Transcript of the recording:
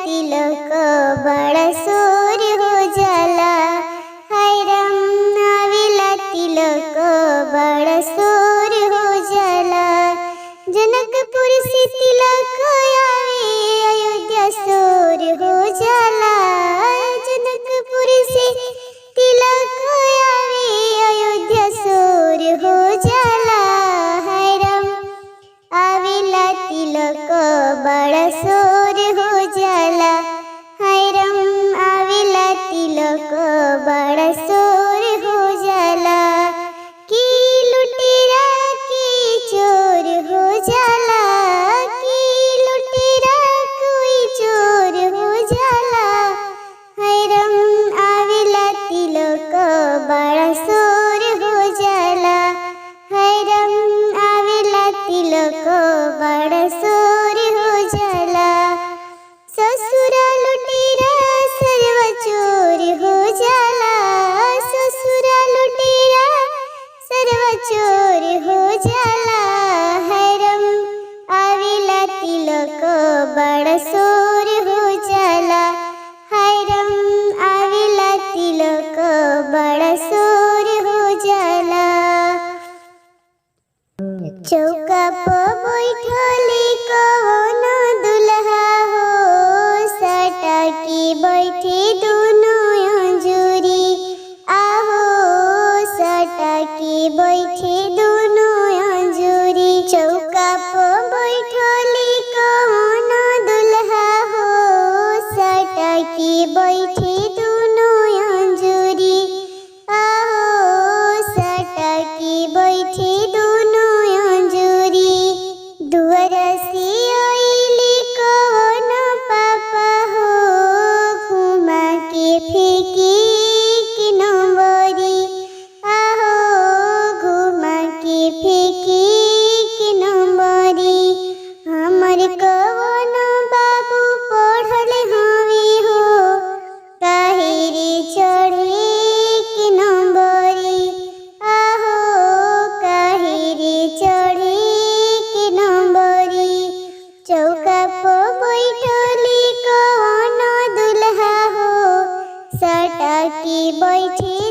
तिलक बड़ा सोर हो जाला। हाय राम आवेला तिलक बड़ा सोर हो जाला। जनकपुर से तिलक आवे अयोध्या सोर हो जाला। जनकपुर से तिलक आवे अयोध्या सोर हो जाला। हाय राम आवेला तिलक बड़ा सोर हो जाला। हाय राम आवेला तिलक बड़ा सोर हो जाला। की लुटेरा की चोर हो जाला। की लुटेरा कोई चोर हो जाला। हाय राम आवेला तिलक बड़ा सोर हो जाला। हाय राम आवेला तिलक बड़ा सोर हो जाला। ससुर लुटेरा सर्व चोर हो जाला। ससुर लुटेरा सर्व चोर हो जाला। हाय राम आवेला तिलक बड़ा सोर हो जाला। हाय राम आवेला तिलक बड़ा सोर हो जाला। चौका पर बैठले कौन दुल्हा हो। सटा के बैठे दोनों अंजूरी। आहो सटा के बैठे दोनों अंजूरी। चौका पर बैठले कौन दुल्हा हो। सटा के बैठे दोनों अंजूरी। आहो सटा के बैठे दोनों अंजूरी। दुआर से आइले कौन पापा हो। घुमा के फेंके के नंबरी। आहो घुमा के फेंके के नंबरी। हमर कौन बाबू पढ़ल हवे हो। काहे रे चढ़े के नंबरी। आहो काहे रे चढ़े के नंबरी। चौका पर बैठले कौन दुल्हा हो। सटा के बैठे